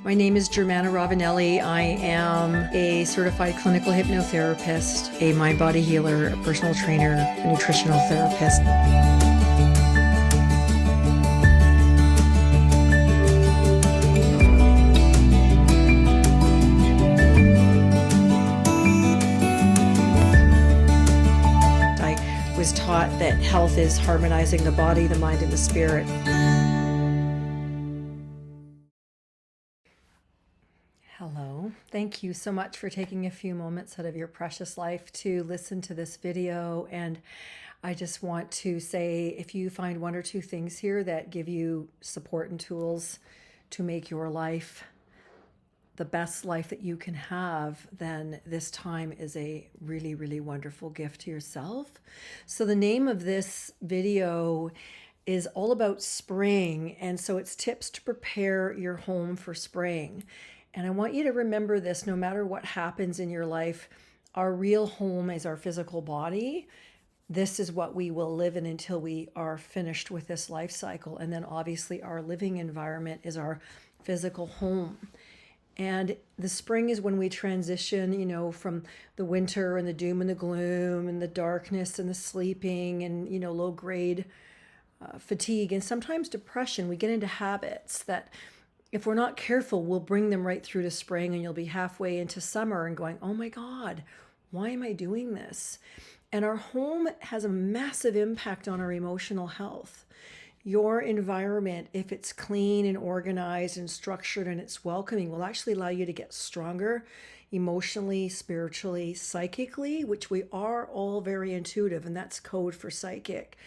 My name is Germana Ravanelli. I am a certified clinical hypnotherapist, a mind-body healer, a personal trainer, a nutritional therapist. I was taught that health is harmonizing the body, the mind, and the spirit. Hello. Thank you so much for taking a few moments out of your precious life to listen to this video. And I just want to say, if you find one or two things here that give you support and tools to make your life the best life that you can have, then this time is a really, really wonderful gift to yourself. So the name of this video is all about spring. And so it's tips to prepare your home for spring. And I want you to remember this, no matter what happens in your life, our real home is our physical body. This is what we will live in until we are finished with this life cycle. And then obviously our living environment is our physical home. And the spring is when we transition, from the winter and the doom and the gloom and the darkness and the sleeping and, low grade fatigue and sometimes depression. We get into habits that, if we're not careful, we'll bring them right through to spring, and you'll be halfway into summer and going, oh my God, why am I doing this? And our home has a massive impact on our emotional health. Your environment, if it's clean and organized and structured and it's welcoming, will actually allow you to get stronger emotionally, spiritually, psychically, which we are all very intuitive, and that's code for psychic.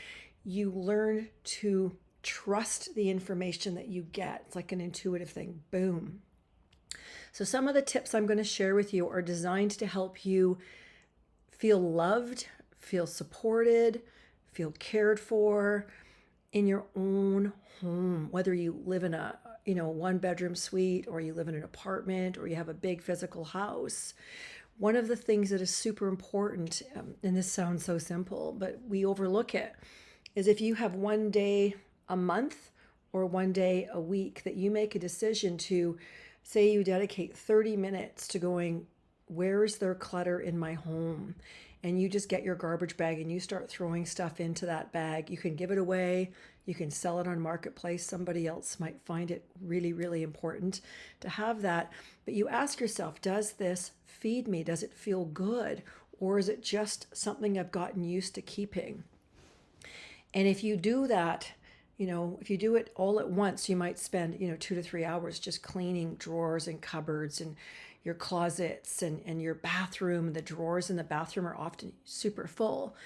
You learn to trust the information that you get. It's like an intuitive thing. Boom. So some of the tips I'm going to share with you are designed to help you feel loved, feel supported, feel cared for in your own home, whether you live in a one bedroom suite, or you live in an apartment, or you have a big physical house. One of the things that is super important, and this sounds so simple, but we overlook it, is if you have one day a month or one day a week that you make a decision to, say you dedicate 30 minutes to going, where is there clutter in my home? And you just get your garbage bag and you start throwing stuff into that bag. You can give it away. You can sell it on Marketplace. Somebody else might find it really, really important to have that. But you ask yourself, does this feed me? Does it feel good? Or is it just something I've gotten used to keeping? And if you do that, if you do it all at once, you might spend, 2 to 3 hours just cleaning drawers and cupboards and your closets and your bathroom. The drawers in the bathroom are often super full.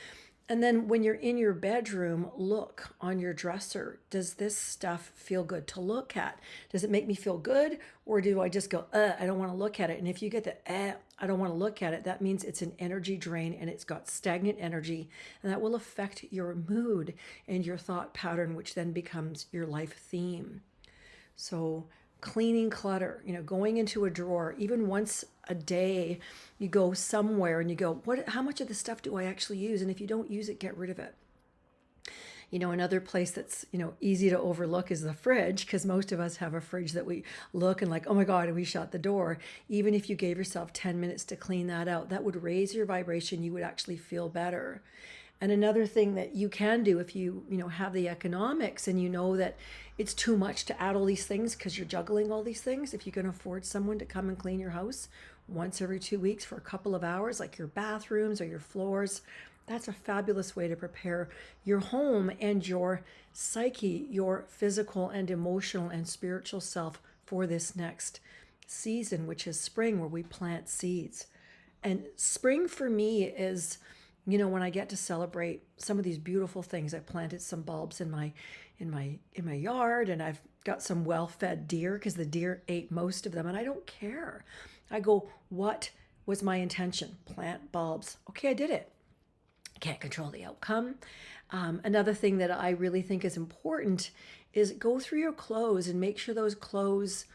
And then when you're in your bedroom, look on your dresser. Does this stuff feel good to look at? Does it make me feel good? Or do I just go, I don't want to look at it? And if you get the, I don't want to look at it, that means it's an energy drain and it's got stagnant energy. And that will affect your mood and your thought pattern, which then becomes your life theme. So cleaning clutter, going into a drawer, even once a day, you go somewhere and you go, how much of this stuff do I actually use? And if you don't use it, get rid of it. Another place that's, easy to overlook is the fridge, because most of us have a fridge that we look and like, oh my God, and we shut the door. Even if you gave yourself 10 minutes to clean that out, that would raise your vibration. You would actually feel better. And another thing that you can do if you, have the economics and you know that it's too much to add all these things because you're juggling all these things, if you can afford someone to come and clean your house once every 2 weeks for a couple of hours, like your bathrooms or your floors, that's a fabulous way to prepare your home and your psyche, your physical and emotional and spiritual self for this next season, which is spring, where we plant seeds. And spring for me is, when I get to celebrate some of these beautiful things. I planted some bulbs in my yard, and I've got some well-fed deer because the deer ate most of them, and I don't care. I go, what was my intention? Plant bulbs. Okay, I did it. Can't control the outcome. Another thing that I really think is important is go through your clothes and make sure those clothes,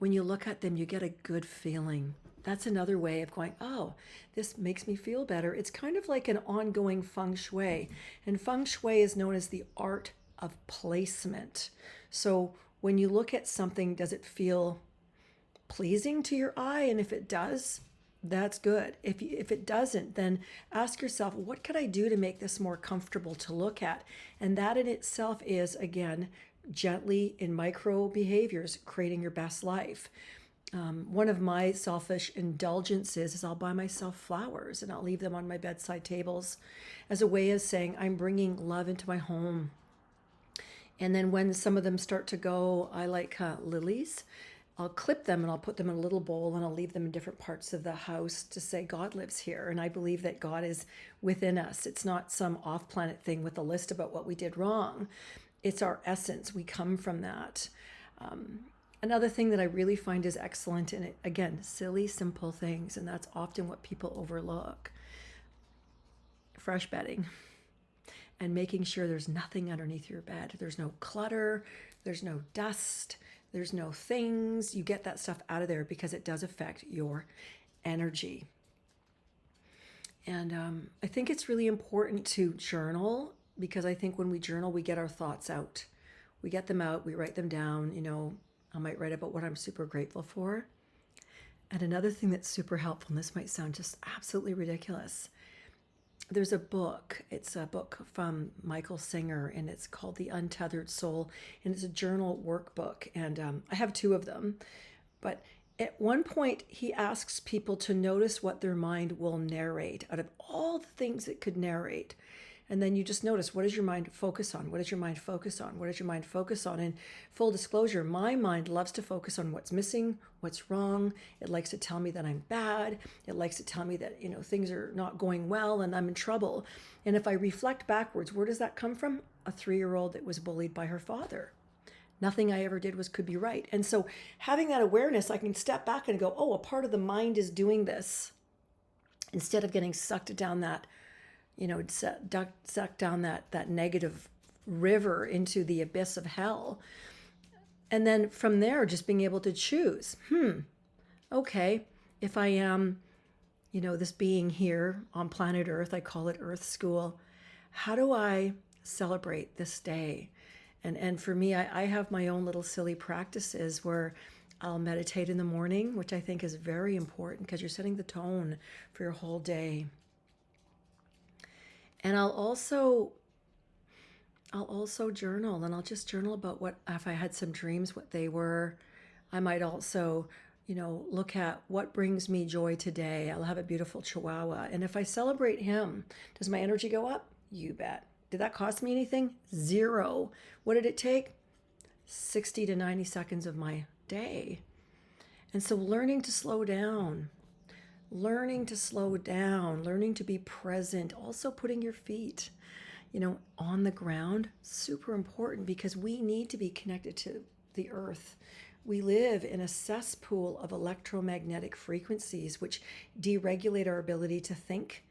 when you look at them, you get a good feeling. That's another way of going, oh, this makes me feel better. It's kind of like an ongoing feng shui. And feng shui is known as the art of placement. So when you look at something, does it feel pleasing to your eye? And if it does, that's good. If it doesn't, then ask yourself, what could I do to make this more comfortable to look at? And that in itself is, again, gently in micro behaviors, creating your best life. One of my selfish indulgences is I'll buy myself flowers and I'll leave them on my bedside tables as a way of saying I'm bringing love into my home. And then when some of them start to go, I like lilies. I'll clip them and I'll put them in a little bowl and I'll leave them in different parts of the house to say God lives here. And I believe that God is within us. It's not some off-planet thing with a list about what we did wrong. It's our essence. We come from that. Another thing that I really find is excellent, and again, silly, simple things, and that's often what people overlook. Fresh bedding and making sure there's nothing underneath your bed. There's no clutter, there's no dust, there's no things. You get that stuff out of there because it does affect your energy. And I think it's really important to journal, because I think when we journal, we get our thoughts out. We get them out, we write them down. I might write about what I'm super grateful for. And another thing that's super helpful, and this might sound just absolutely ridiculous, there's a book. It's a book from Michael Singer, and it's called The Untethered Soul, and it's a journal workbook. And I have 2 of them. But at one point, he asks people to notice what their mind will narrate out of all the things it could narrate. And then you just notice, what does your mind focus on? What does your mind focus on? What does your mind focus on? And full disclosure, my mind loves to focus on what's missing, what's wrong. It likes to tell me that I'm bad. It likes to tell me that, things are not going well and I'm in trouble. And if I reflect backwards, where does that come from? A 3-year-old that was bullied by her father. Nothing I ever did could be right. And so having that awareness, I can step back and go, oh, a part of the mind is doing this, instead of getting sucked down that suck down that negative river into the abyss of hell. And then from there, just being able to choose, okay, if I am, this being here on planet Earth, I call it Earth School, how do I celebrate this day? And for me, I have my own little silly practices where I'll meditate in the morning, which I think is very important because you're setting the tone for your whole day. And I'll also journal, and I'll just journal about what, if I had some dreams, what they were. I might also, look at what brings me joy today. I'll have a beautiful Chihuahua. And if I celebrate him, does my energy go up? You bet. Did that cost me anything? 0. What did it take? 60 to 90 seconds of my day. And so learning to slow down, learning to be present, also putting your feet, on the ground, super important, because we need to be connected to the earth. We live in a cesspool of electromagnetic frequencies, which deregulate our ability to think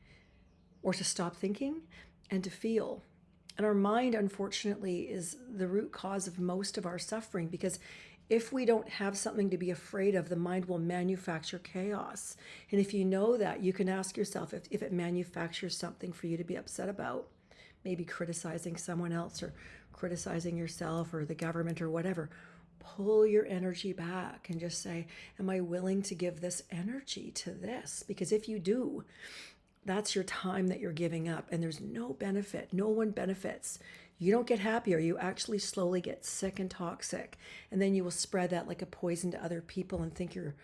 or to stop thinking and to feel. And our mind, unfortunately, is the root cause of most of our suffering, because if we don't have something to be afraid of, the mind will manufacture chaos. And if you know that, you can ask yourself if it manufactures something for you to be upset about, maybe criticizing someone else or criticizing yourself or the government or whatever. Pull your energy back and just say, am I willing to give this energy to this? Because if you do, that's your time that you're giving up, and there's no benefit. No one benefits. You don't get happier. You actually slowly get sick and toxic. And then you will spread that like a poison to other people and think you're,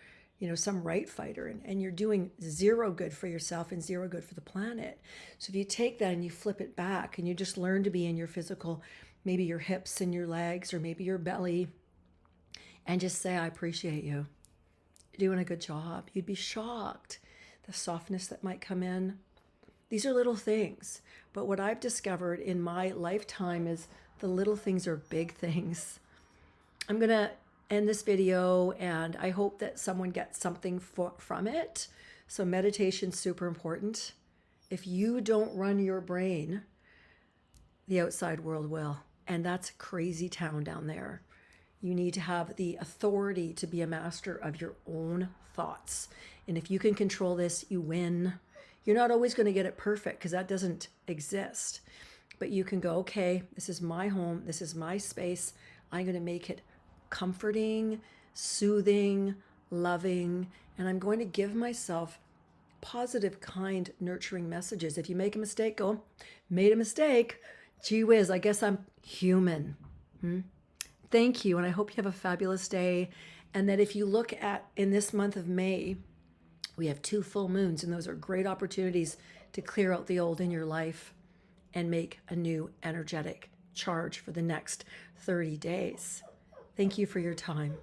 some right fighter. And you're doing 0 good for yourself and 0 good for the planet. So if you take that and you flip it back and you just learn to be in your physical, maybe your hips and your legs or maybe your belly, and just say, I appreciate you. You're doing a good job. You'd be shocked. The softness that might come in. These are little things. But what I've discovered in my lifetime is the little things are big things. I'm going to end this video, and I hope that someone gets something from it. So meditation's super important. If you don't run your brain, the outside world will. And that's a crazy town down there. You need to have the authority to be a master of your own thoughts. And if you can control this, you win. You're not always going to get it perfect, because that doesn't exist. But you can go, okay, this is my home. This is my space. I'm going to make it comforting, soothing, loving, and I'm going to give myself positive, kind, nurturing messages. If you make a mistake, go, made a mistake. Gee whiz, I guess I'm human. Thank you, and I hope you have a fabulous day. And that if you look at in this month of May, we have 2 full moons, and those are great opportunities to clear out the old in your life and make a new energetic charge for the next 30 days. Thank you for your time.